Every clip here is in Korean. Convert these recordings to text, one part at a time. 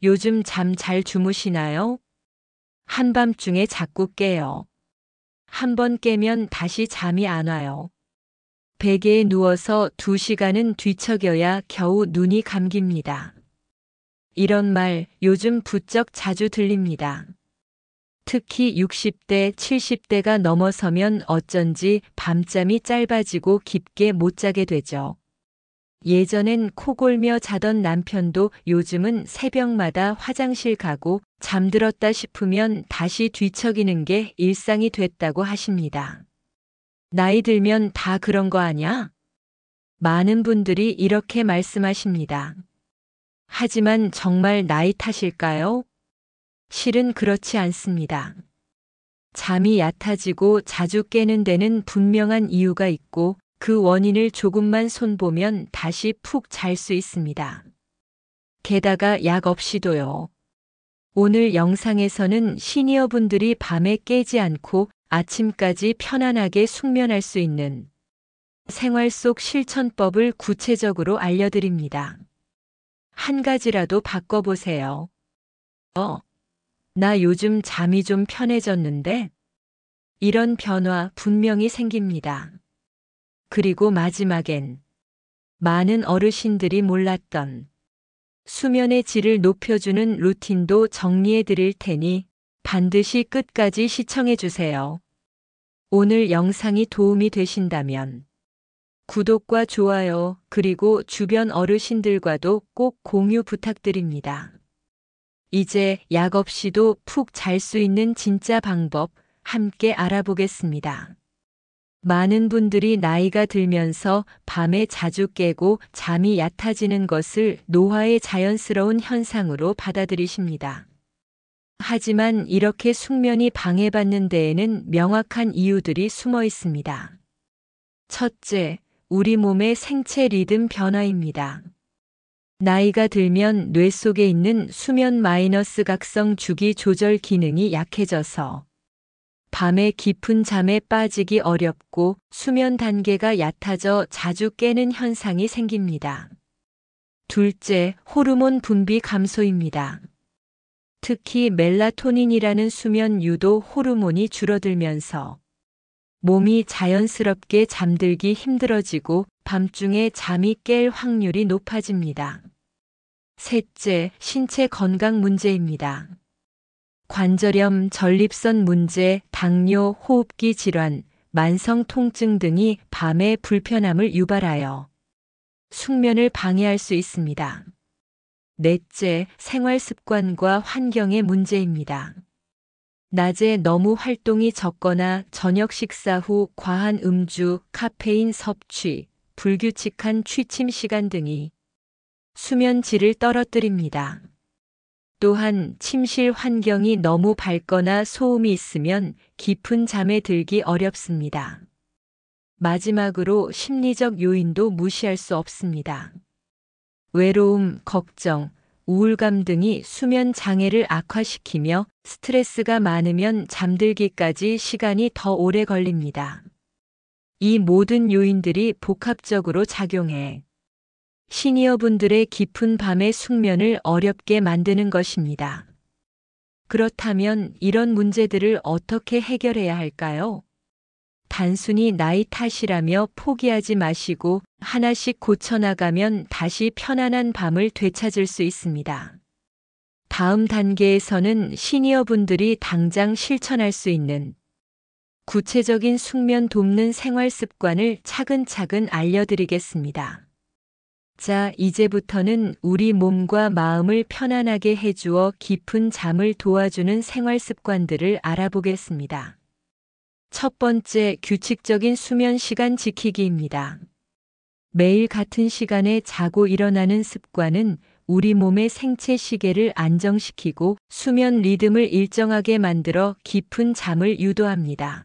요즘 잠 잘 주무시나요? 한밤중에 자꾸 깨요. 한 번 깨면 다시 잠이 안 와요. 베개에 누워서 2시간은 뒤척여야 겨우 눈이 감깁니다. 이런 말 요즘 부쩍 자주 들립니다. 특히 60대, 70대가 넘어서면 어쩐지 밤잠이 짧아지고 깊게 못 자게 되죠. 예전엔 코골며 자던 남편도 요즘은 새벽마다 화장실 가고 잠들었다 싶으면 다시 뒤척이는 게 일상이 됐다고 하십니다. 나이 들면 다 그런 거 아냐? 많은 분들이 이렇게 말씀하십니다. 하지만 정말 나이 탓일까요? 실은 그렇지 않습니다. 잠이 얕아지고 자주 깨는 데는 분명한 이유가 있고 그 원인을 조금만 손보면 다시 푹 잘 수 있습니다. 게다가 약 없이도요. 오늘 영상에서는 시니어분들이 밤에 깨지 않고 아침까지 편안하게 숙면할 수 있는 생활 속 실천법을 구체적으로 알려드립니다. 한 가지라도 바꿔보세요. 나 요즘 잠이 좀 편해졌는데? 이런 변화 분명히 생깁니다. 그리고 마지막엔 많은 어르신들이 몰랐던 수면의 질을 높여주는 루틴도 정리해 드릴 테니 반드시 끝까지 시청해 주세요. 오늘 영상이 도움이 되신다면 구독과 좋아요 그리고 주변 어르신들과도 꼭 공유 부탁드립니다. 이제 약 없이도 푹 잘 수 있는 진짜 방법 함께 알아보겠습니다. 많은 분들이 나이가 들면서 밤에 자주 깨고 잠이 얕아지는 것을 노화의 자연스러운 현상으로 받아들이십니다. 하지만 이렇게 숙면이 방해받는 데에는 명확한 이유들이 숨어 있습니다. 첫째, 우리 몸의 생체 리듬 변화입니다. 나이가 들면 뇌 속에 있는 수면 마이너스 각성 주기 조절 기능이 약해져서 밤에 깊은 잠에 빠지기 어렵고 수면 단계가 얕아져 자주 깨는 현상이 생깁니다. 둘째, 호르몬 분비 감소입니다. 특히 멜라토닌이라는 수면 유도 호르몬이 줄어들면서 몸이 자연스럽게 잠들기 힘들어지고 밤중에 잠이 깰 확률이 높아집니다. 셋째, 신체 건강 문제입니다. 관절염, 전립선 문제, 당뇨, 호흡기 질환, 만성 통증 등이 밤에 불편함을 유발하여 숙면을 방해할 수 있습니다. 넷째, 생활 습관과 환경의 문제입니다. 낮에 너무 활동이 적거나 저녁 식사 후 과한 음주, 카페인 섭취, 불규칙한 취침 시간 등이 수면 질을 떨어뜨립니다. 또한 침실 환경이 너무 밝거나 소음이 있으면 깊은 잠에 들기 어렵습니다. 마지막으로 심리적 요인도 무시할 수 없습니다. 외로움, 걱정, 우울감 등이 수면 장애를 악화시키며 스트레스가 많으면 잠들기까지 시간이 더 오래 걸립니다. 이 모든 요인들이 복합적으로 작용해 시니어분들의 깊은 밤의 숙면을 어렵게 만드는 것입니다. 그렇다면 이런 문제들을 어떻게 해결해야 할까요? 단순히 나이 탓이라며 포기하지 마시고 하나씩 고쳐나가면 다시 편안한 밤을 되찾을 수 있습니다. 다음 단계에서는 시니어분들이 당장 실천할 수 있는 구체적인 숙면 돕는 생활 습관을 차근차근 알려드리겠습니다. 자, 이제부터는 우리 몸과 마음을 편안하게 해주어 깊은 잠을 도와주는 생활 습관들을 알아보겠습니다. 첫 번째, 규칙적인 수면 시간 지키기입니다. 매일 같은 시간에 자고 일어나는 습관은 우리 몸의 생체 시계를 안정시키고 수면 리듬을 일정하게 만들어 깊은 잠을 유도합니다.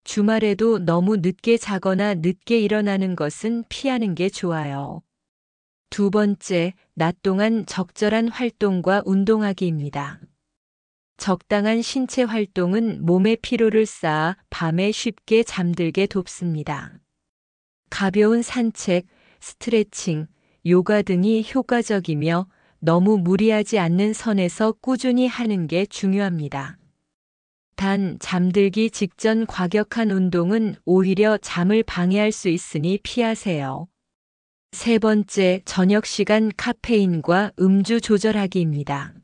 주말에도 너무 늦게 자거나 늦게 일어나는 것은 피하는 게 좋아요. 두 번째, 낮 동안 적절한 활동과 운동하기입니다. 적당한 신체 활동은 몸의 피로를 쌓아 밤에 쉽게 잠들게 돕습니다. 가벼운 산책, 스트레칭, 요가 등이 효과적이며 너무 무리하지 않는 선에서 꾸준히 하는 게 중요합니다. 단, 잠들기 직전 과격한 운동은 오히려 잠을 방해할 수 있으니 피하세요. 세 번째, 저녁 시간 카페인과 음주 조절하기입니다.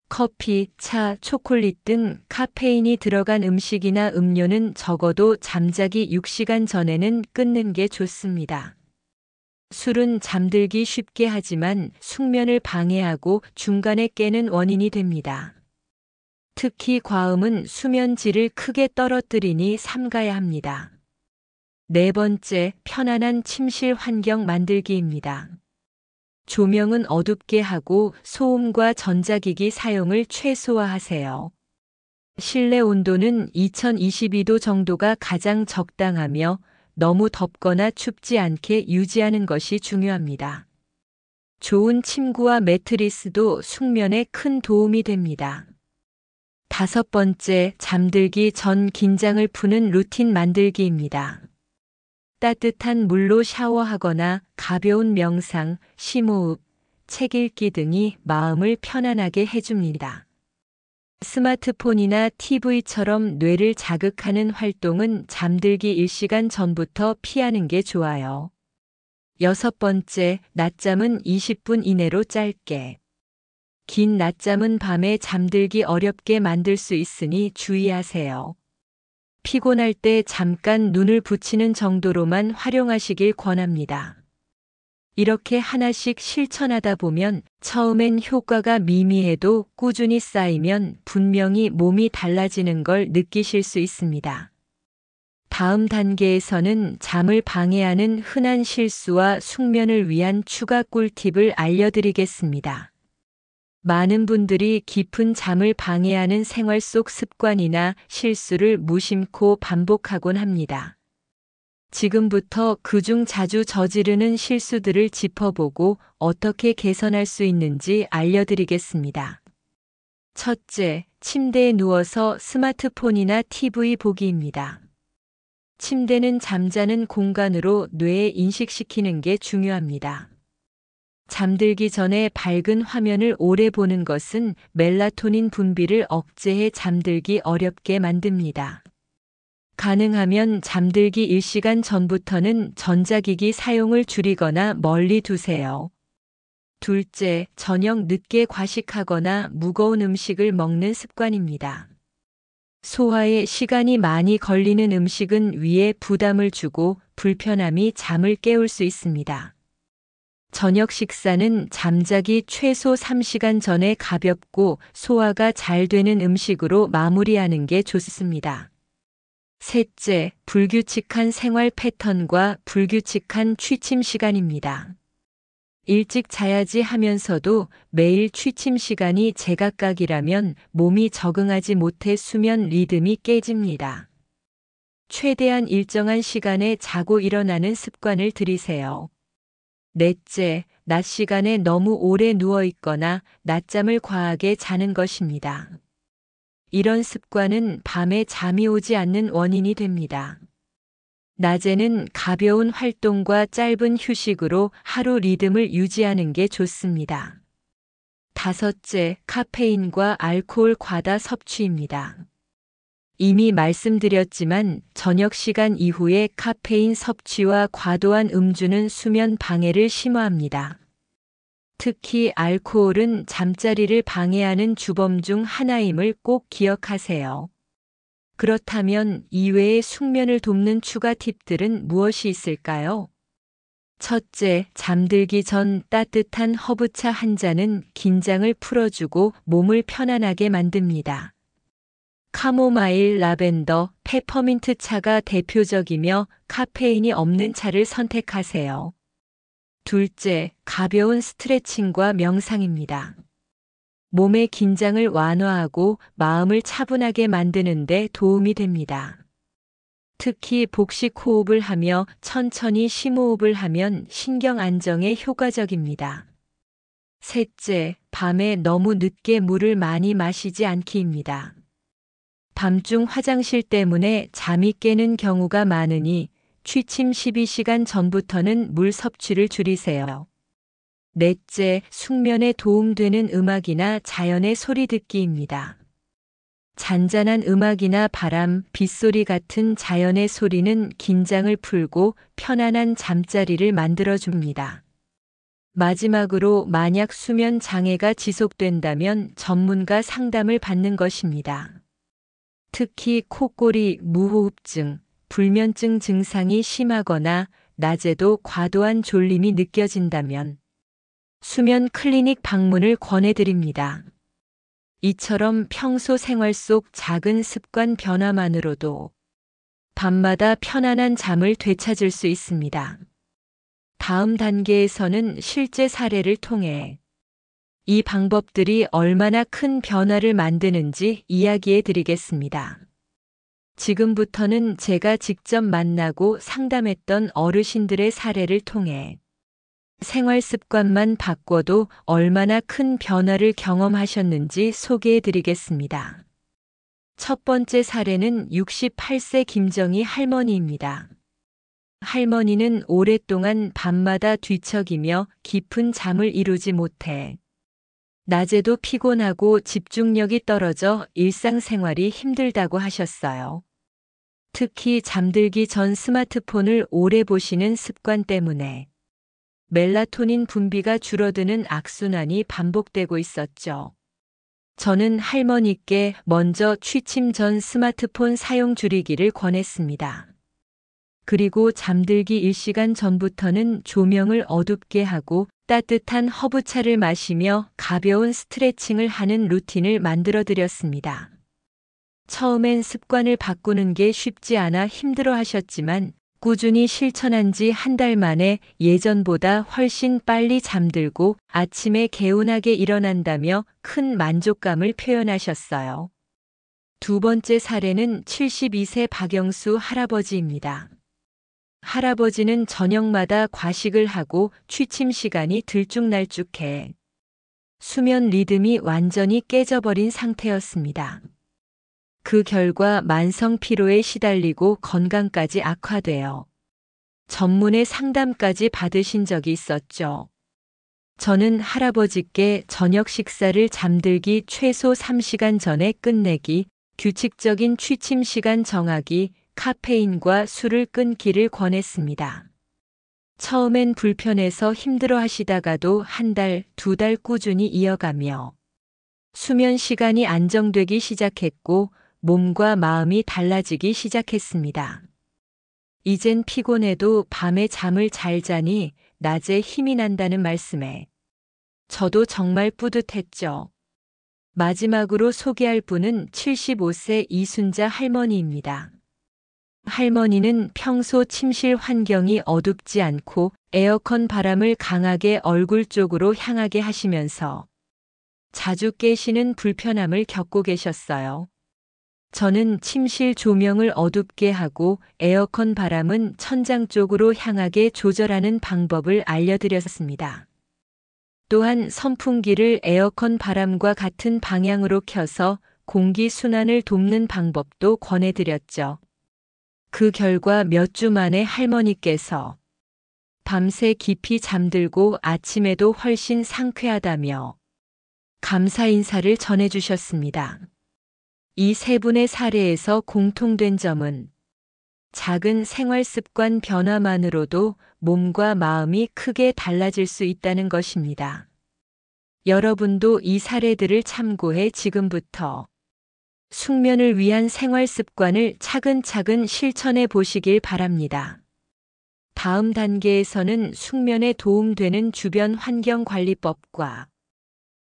커피, 차, 초콜릿 등 카페인이 들어간 음식이나 음료는 적어도 잠자기 6시간 전에는 끊는 게 좋습니다. 술은 잠들기 쉽게 하지만 숙면을 방해하고 중간에 깨는 원인이 됩니다. 특히 과음은 수면 질을 크게 떨어뜨리니 삼가야 합니다. 네 번째, 편안한 침실 환경 만들기입니다. 조명은 어둡게 하고 소음과 전자기기 사용을 최소화하세요. 실내 온도는 2022도 정도가 가장 적당하며 너무 덥거나 춥지 않게 유지하는 것이 중요합니다. 좋은 침구와 매트리스도 숙면에 큰 도움이 됩니다. 다섯 번째, 잠들기 전 긴장을 푸는 루틴 만들기입니다. 따뜻한 물로 샤워하거나 가벼운 명상, 심호흡, 책 읽기 등이 마음을 편안하게 해줍니다. 스마트폰이나 TV처럼 뇌를 자극하는 활동은 잠들기 1시간 전부터 피하는 게 좋아요. 여섯 번째, 낮잠은 20분 이내로 짧게. 긴 낮잠은 밤에 잠들기 어렵게 만들 수 있으니 주의하세요. 피곤할 때 잠깐 눈을 붙이는 정도로만 활용하시길 권합니다. 이렇게 하나씩 실천하다 보면 처음엔 효과가 미미해도 꾸준히 쌓이면 분명히 몸이 달라지는 걸 느끼실 수 있습니다. 다음 단계에서는 잠을 방해하는 흔한 실수와 숙면을 위한 추가 꿀팁을 알려드리겠습니다. 많은 분들이 깊은 잠을 방해하는 생활 속 습관이나 실수를 무심코 반복하곤 합니다. 지금부터 그중 자주 저지르는 실수들을 짚어보고 어떻게 개선할 수 있는지 알려드리겠습니다. 첫째, 침대에 누워서 스마트폰이나 TV 보기입니다. 침대는 잠자는 공간으로 뇌에 인식시키는 게 중요합니다. 잠들기 전에 밝은 화면을 오래 보는 것은 멜라토닌 분비를 억제해 잠들기 어렵게 만듭니다. 가능하면 잠들기 1시간 전부터는 전자기기 사용을 줄이거나 멀리 두세요. 둘째, 저녁 늦게 과식하거나 무거운 음식을 먹는 습관입니다. 소화에 시간이 많이 걸리는 음식은 위에 부담을 주고 불편함이 잠을 깨울 수 있습니다. 저녁 식사는 잠자기 최소 3시간 전에 가볍고 소화가 잘 되는 음식으로 마무리하는 게 좋습니다. 셋째, 불규칙한 생활 패턴과 불규칙한 취침 시간입니다. 일찍 자야지 하면서도 매일 취침 시간이 제각각이라면 몸이 적응하지 못해 수면 리듬이 깨집니다. 최대한 일정한 시간에 자고 일어나는 습관을 들이세요. 넷째, 낮 시간에 너무 오래 누워 있거나 낮잠을 과하게 자는 것입니다. 이런 습관은 밤에 잠이 오지 않는 원인이 됩니다. 낮에는 가벼운 활동과 짧은 휴식으로 하루 리듬을 유지하는 게 좋습니다. 다섯째, 카페인과 알코올 과다 섭취입니다. 이미 말씀드렸지만 저녁 시간 이후에 카페인 섭취와 과도한 음주는 수면 방해를 심화합니다. 특히 알코올은 잠자리를 방해하는 주범 중 하나임을 꼭 기억하세요. 그렇다면 이외의 숙면을 돕는 추가 팁들은 무엇이 있을까요? 첫째, 잠들기 전 따뜻한 허브차 한 잔은 긴장을 풀어주고 몸을 편안하게 만듭니다. 카모마일, 라벤더, 페퍼민트 차가 대표적이며 카페인이 없는 차를 선택하세요. 둘째, 가벼운 스트레칭과 명상입니다. 몸의 긴장을 완화하고 마음을 차분하게 만드는 데 도움이 됩니다. 특히 복식 호흡을 하며 천천히 심호흡을 하면 신경 안정에 효과적입니다. 셋째, 밤에 너무 늦게 물을 많이 마시지 않기입니다. 밤중 화장실 때문에 잠이 깨는 경우가 많으니 취침 12시간 전부터는 물 섭취를 줄이세요. 넷째, 숙면에 도움되는 음악이나 자연의 소리 듣기입니다. 잔잔한 음악이나 바람, 빗소리 같은 자연의 소리는 긴장을 풀고 편안한 잠자리를 만들어줍니다. 마지막으로 만약 수면 장애가 지속된다면 전문가 상담을 받는 것입니다. 특히 코골이, 무호흡증, 불면증 증상이 심하거나 낮에도 과도한 졸림이 느껴진다면 수면 클리닉 방문을 권해드립니다. 이처럼 평소 생활 속 작은 습관 변화만으로도 밤마다 편안한 잠을 되찾을 수 있습니다. 다음 단계에서는 실제 사례를 통해 이 방법들이 얼마나 큰 변화를 만드는지 이야기해 드리겠습니다. 지금부터는 제가 직접 만나고 상담했던 어르신들의 사례를 통해 생활 습관만 바꿔도 얼마나 큰 변화를 경험하셨는지 소개해 드리겠습니다. 첫 번째 사례는 68세 김정희 할머니입니다. 할머니는 오랫동안 밤마다 뒤척이며 깊은 잠을 이루지 못해 낮에도 피곤하고 집중력이 떨어져 일상생활이 힘들다고 하셨어요. 특히 잠들기 전 스마트폰을 오래 보시는 습관 때문에 멜라토닌 분비가 줄어드는 악순환이 반복되고 있었죠. 저는 할머니께 먼저 취침 전 스마트폰 사용 줄이기를 권했습니다. 그리고 잠들기 1시간 전부터는 조명을 어둡게 하고 따뜻한 허브차를 마시며 가벼운 스트레칭을 하는 루틴을 만들어 드렸습니다. 처음엔 습관을 바꾸는 게 쉽지 않아 힘들어 하셨지만 꾸준히 실천한 지 한 달 만에 예전보다 훨씬 빨리 잠들고 아침에 개운하게 일어난다며 큰 만족감을 표현하셨어요. 두 번째 사례는 72세 박영수 할아버지입니다. 할아버지는 저녁마다 과식을 하고 취침 시간이 들쭉날쭉해 수면 리듬이 완전히 깨져버린 상태였습니다. 그 결과 만성 피로에 시달리고 건강까지 악화되어 전문의 상담까지 받으신 적이 있었죠. 저는 할아버지께 저녁 식사를 잠들기 최소 3시간 전에 끝내기, 규칙적인 취침 시간 정하기, 카페인과 술을 끊기를 권했습니다. 처음엔 불편해서 힘들어 하시다가도 한 달, 두 달 꾸준히 이어가며 수면 시간이 안정되기 시작했고 몸과 마음이 달라지기 시작했습니다. 이젠 피곤해도 밤에 잠을 잘 자니 낮에 힘이 난다는 말씀에 저도 정말 뿌듯했죠. 마지막으로 소개할 분은 75세 이순자 할머니입니다. 할머니는 평소 침실 환경이 어둡지 않고 에어컨 바람을 강하게 얼굴 쪽으로 향하게 하시면서 자주 깨시는 불편함을 겪고 계셨어요. 저는 침실 조명을 어둡게 하고 에어컨 바람은 천장 쪽으로 향하게 조절하는 방법을 알려드렸습니다. 또한 선풍기를 에어컨 바람과 같은 방향으로 켜서 공기 순환을 돕는 방법도 권해드렸죠. 그 결과 몇 주 만에 할머니께서 밤새 깊이 잠들고 아침에도 훨씬 상쾌하다며 감사 인사를 전해주셨습니다. 이 세 분의 사례에서 공통된 점은 작은 생활 습관 변화만으로도 몸과 마음이 크게 달라질 수 있다는 것입니다. 여러분도 이 사례들을 참고해 지금부터 숙면을 위한 생활 습관을 차근차근 실천해 보시길 바랍니다. 다음 단계에서는 숙면에 도움되는 주변 환경 관리법과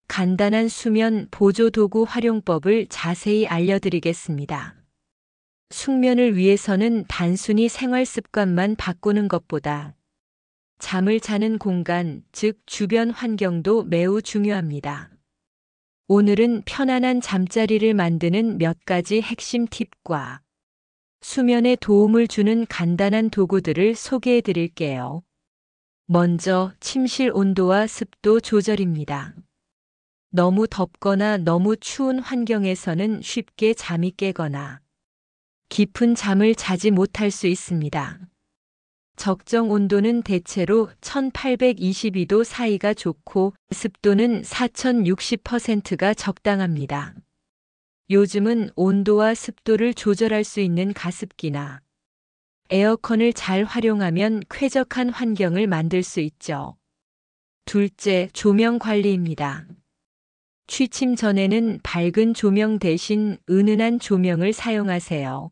간단한 수면 보조 도구 활용법을 자세히 알려드리겠습니다. 숙면을 위해서는 단순히 생활 습관만 바꾸는 것보다 잠을 자는 공간, 즉 주변 환경도 매우 중요합니다. 오늘은 편안한 잠자리를 만드는 몇 가지 핵심 팁과 수면에 도움을 주는 간단한 도구들을 소개해 드릴게요. 먼저 침실 온도와 습도 조절입니다. 너무 덥거나 너무 추운 환경에서는 쉽게 잠이 깨거나 깊은 잠을 자지 못할 수 있습니다. 적정 온도는 대체로 1822도 사이가 좋고 습도는 4060%가 적당합니다. 요즘은 온도와 습도를 조절할 수 있는 가습기나 에어컨을 잘 활용하면 쾌적한 환경을 만들 수 있죠. 둘째, 조명 관리입니다. 취침 전에는 밝은 조명 대신 은은한 조명을 사용하세요.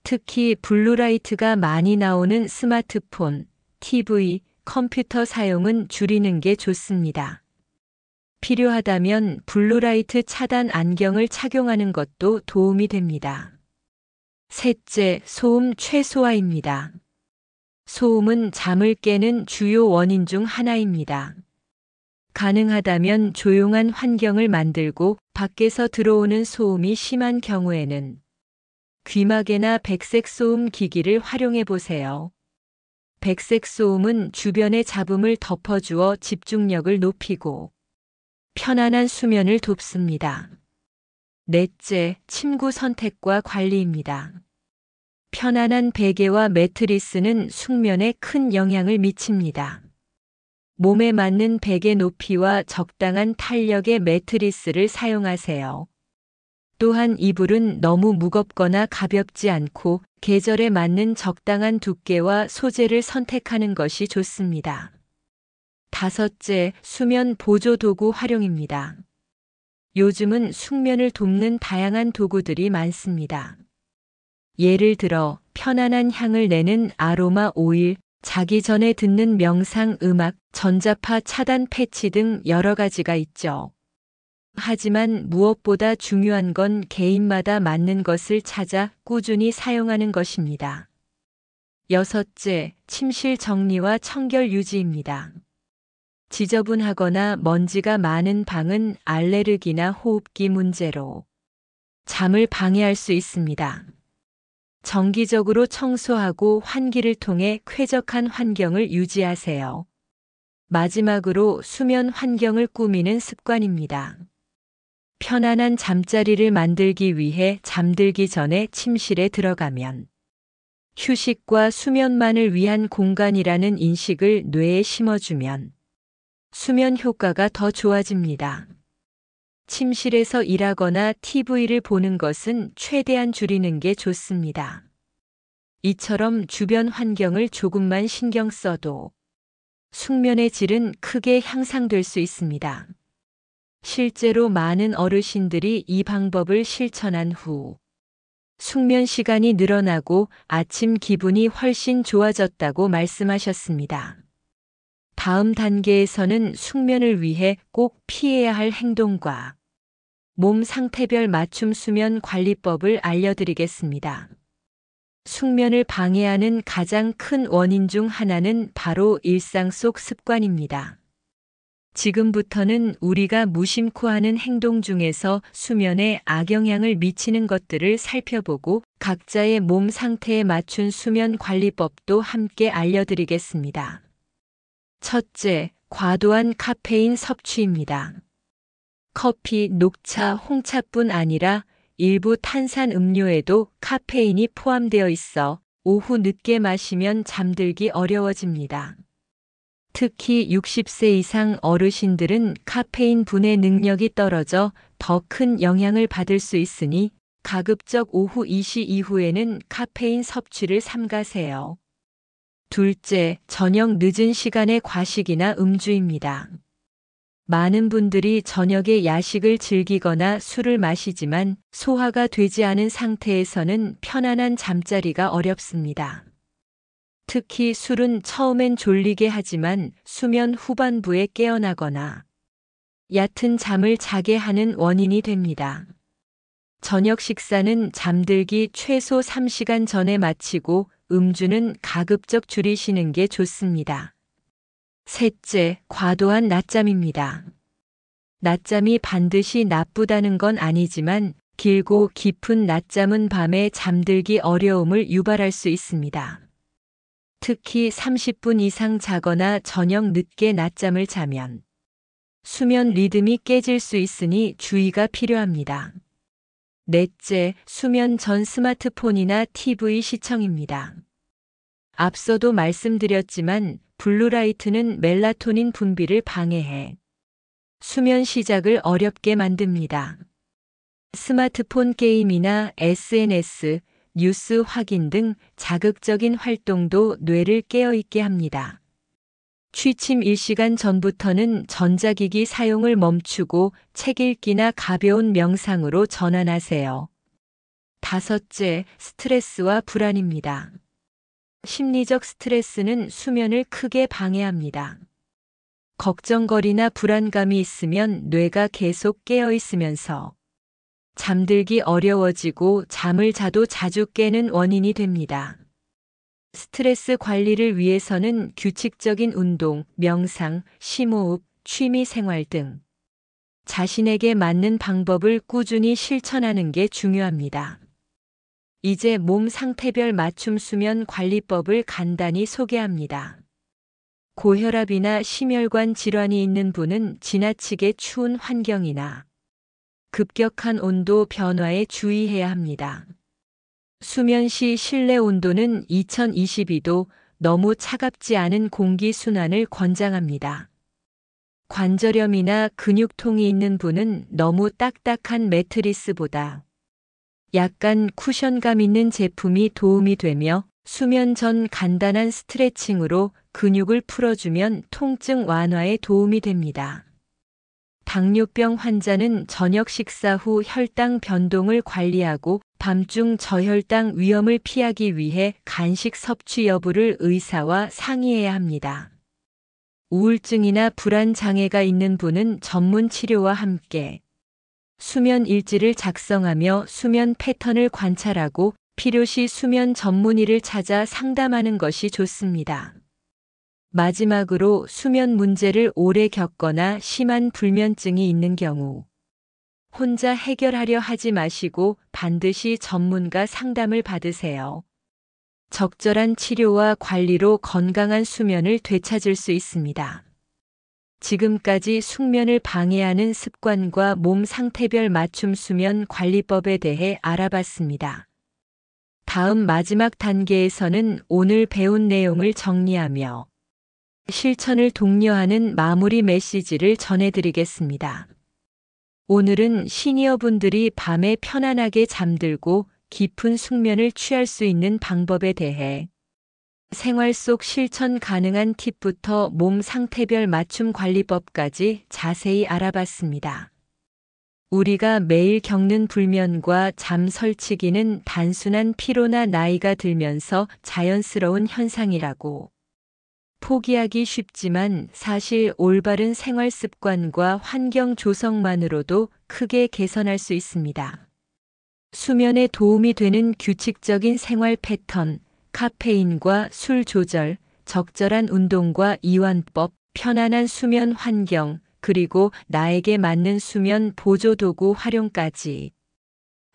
특히 블루라이트가 많이 나오는 스마트폰, TV, 컴퓨터 사용은 줄이는 게 좋습니다. 필요하다면 블루라이트 차단 안경을 착용하는 것도 도움이 됩니다. 셋째, 소음 최소화입니다. 소음은 잠을 깨는 주요 원인 중 하나입니다. 가능하다면 조용한 환경을 만들고 밖에서 들어오는 소음이 심한 경우에는 귀마개나 백색 소음 기기를 활용해 보세요. 백색 소음은 주변의 잡음을 덮어주어 집중력을 높이고 편안한 수면을 돕습니다. 넷째, 침구 선택과 관리입니다. 편안한 베개와 매트리스는 숙면에 큰 영향을 미칩니다. 몸에 맞는 베개 높이와 적당한 탄력의 매트리스를 사용하세요. 또한 이불은 너무 무겁거나 가볍지 않고 계절에 맞는 적당한 두께와 소재를 선택하는 것이 좋습니다. 다섯째, 수면 보조 도구 활용입니다. 요즘은 숙면을 돕는 다양한 도구들이 많습니다. 예를 들어 편안한 향을 내는 아로마 오일, 자기 전에 듣는 명상 음악, 전자파 차단 패치 등 여러 가지가 있죠. 하지만 무엇보다 중요한 건 개인마다 맞는 것을 찾아 꾸준히 사용하는 것입니다. 여섯째, 침실 정리와 청결 유지입니다. 지저분하거나 먼지가 많은 방은 알레르기나 호흡기 문제로 잠을 방해할 수 있습니다. 정기적으로 청소하고 환기를 통해 쾌적한 환경을 유지하세요. 마지막으로 수면 환경을 꾸미는 습관입니다. 편안한 잠자리를 만들기 위해 잠들기 전에 침실에 들어가면 휴식과 수면만을 위한 공간이라는 인식을 뇌에 심어주면 수면 효과가 더 좋아집니다. 침실에서 일하거나 TV를 보는 것은 최대한 줄이는 게 좋습니다. 이처럼 주변 환경을 조금만 신경 써도 숙면의 질은 크게 향상될 수 있습니다. 실제로 많은 어르신들이 이 방법을 실천한 후 숙면 시간이 늘어나고 아침 기분이 훨씬 좋아졌다고 말씀하셨습니다. 다음 단계에서는 숙면을 위해 꼭 피해야 할 행동과 몸 상태별 맞춤 수면 관리법을 알려드리겠습니다. 숙면을 방해하는 가장 큰 원인 중 하나는 바로 일상 속 습관입니다. 지금부터는 우리가 무심코 하는 행동 중에서 수면에 악영향을 미치는 것들을 살펴보고 각자의 몸 상태에 맞춘 수면 관리법도 함께 알려드리겠습니다. 첫째, 과도한 카페인 섭취입니다. 커피, 녹차, 홍차뿐 아니라 일부 탄산 음료에도 카페인이 포함되어 있어 오후 늦게 마시면 잠들기 어려워집니다. 특히 60세 이상 어르신들은 카페인 분해 능력이 떨어져 더 큰 영향을 받을 수 있으니 가급적 오후 2시 이후에는 카페인 섭취를 삼가세요. 둘째, 저녁 늦은 시간의 과식이나 음주입니다. 많은 분들이 저녁에 야식을 즐기거나 술을 마시지만 소화가 되지 않은 상태에서는 편안한 잠자리가 어렵습니다. 특히 술은 처음엔 졸리게 하지만 수면 후반부에 깨어나거나 얕은 잠을 자게 하는 원인이 됩니다. 저녁 식사는 잠들기 최소 3시간 전에 마치고 음주는 가급적 줄이시는 게 좋습니다. 셋째, 과도한 낮잠입니다. 낮잠이 반드시 나쁘다는 건 아니지만 길고 깊은 낮잠은 밤에 잠들기 어려움을 유발할 수 있습니다. 특히 30분 이상 자거나 저녁 늦게 낮잠을 자면 수면 리듬이 깨질 수 있으니 주의가 필요합니다. 넷째, 수면 전 스마트폰이나 TV 시청입니다. 앞서도 말씀드렸지만 블루라이트는 멜라토닌 분비를 방해해 수면 시작을 어렵게 만듭니다. 스마트폰 게임이나 SNS, 뉴스 확인 등 자극적인 활동도 뇌를 깨어있게 합니다. 취침 1시간 전부터는 전자기기 사용을 멈추고 책 읽기나 가벼운 명상으로 전환하세요. 다섯째, 스트레스와 불안입니다. 심리적 스트레스는 수면을 크게 방해합니다. 걱정거리나 불안감이 있으면 뇌가 계속 깨어 있으면서 잠들기 어려워지고 잠을 자도 자주 깨는 원인이 됩니다. 스트레스 관리를 위해서는 규칙적인 운동, 명상, 심호흡, 취미 생활 등 자신에게 맞는 방법을 꾸준히 실천하는 게 중요합니다. 이제 몸 상태별 맞춤 수면 관리법을 간단히 소개합니다. 고혈압이나 심혈관 질환이 있는 분은 지나치게 추운 환경이나 급격한 온도 변화에 주의해야 합니다. 수면 시 실내 온도는 2022도, 너무 차갑지 않은 공기 순환을 권장합니다. 관절염이나 근육통이 있는 분은 너무 딱딱한 매트리스보다 약간 쿠션감 있는 제품이 도움이 되며 수면 전 간단한 스트레칭으로 근육을 풀어주면 통증 완화에 도움이 됩니다. 당뇨병 환자는 저녁 식사 후 혈당 변동을 관리하고 밤중 저혈당 위험을 피하기 위해 간식 섭취 여부를 의사와 상의해야 합니다. 우울증이나 불안 장애가 있는 분은 전문 치료와 함께 수면 일지를 작성하며 수면 패턴을 관찰하고 필요시 수면 전문의를 찾아 상담하는 것이 좋습니다. 마지막으로 수면 문제를 오래 겪거나 심한 불면증이 있는 경우 혼자 해결하려 하지 마시고 반드시 전문가 상담을 받으세요. 적절한 치료와 관리로 건강한 수면을 되찾을 수 있습니다. 지금까지 숙면을 방해하는 습관과 몸 상태별 맞춤 수면 관리법에 대해 알아봤습니다. 다음 마지막 단계에서는 오늘 배운 내용을 정리하며 실천을 독려하는 마무리 메시지를 전해드리겠습니다. 오늘은 시니어분들이 밤에 편안하게 잠들고 깊은 숙면을 취할 수 있는 방법에 대해 생활 속 실천 가능한 팁부터 몸 상태별 맞춤 관리법까지 자세히 알아봤습니다. 우리가 매일 겪는 불면과 잠 설치기는 단순한 피로나 나이가 들면서 자연스러운 현상이라고 포기하기 쉽지만 사실 올바른 생활 습관과 환경 조성만으로도 크게 개선할 수 있습니다. 수면에 도움이 되는 규칙적인 생활 패턴, 카페인과 술 조절, 적절한 운동과 이완법, 편안한 수면 환경, 그리고 나에게 맞는 수면 보조 도구 활용까지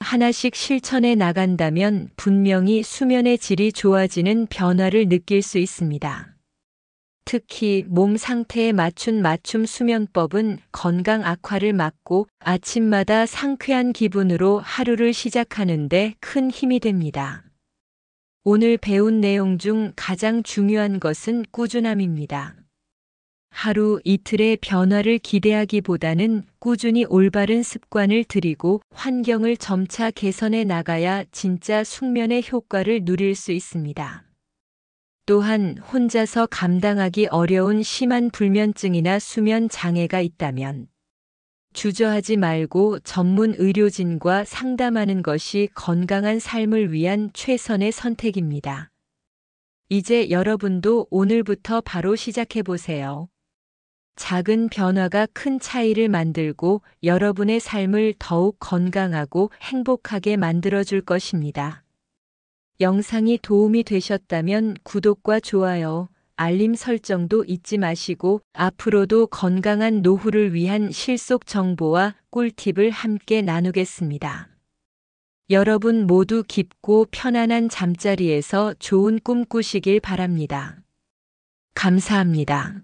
하나씩 실천해 나간다면 분명히 수면의 질이 좋아지는 변화를 느낄 수 있습니다. 특히 몸 상태에 맞춘 맞춤 수면법은 건강 악화를 막고 아침마다 상쾌한 기분으로 하루를 시작하는 데 큰 힘이 됩니다. 오늘 배운 내용 중 가장 중요한 것은 꾸준함입니다. 하루 이틀의 변화를 기대하기보다는 꾸준히 올바른 습관을 들이고 환경을 점차 개선해 나가야 진짜 숙면의 효과를 누릴 수 있습니다. 또한 혼자서 감당하기 어려운 심한 불면증이나 수면 장애가 있다면 주저하지 말고 전문 의료진과 상담하는 것이 건강한 삶을 위한 최선의 선택입니다. 이제 여러분도 오늘부터 바로 시작해 보세요. 작은 변화가 큰 차이를 만들고 여러분의 삶을 더욱 건강하고 행복하게 만들어줄 것입니다. 영상이 도움이 되셨다면 구독과 좋아요, 알림 설정도 잊지 마시고 앞으로도 건강한 노후를 위한 실속 정보와 꿀팁을 함께 나누겠습니다. 여러분 모두 깊고 편안한 잠자리에서 좋은 꿈 꾸시길 바랍니다. 감사합니다.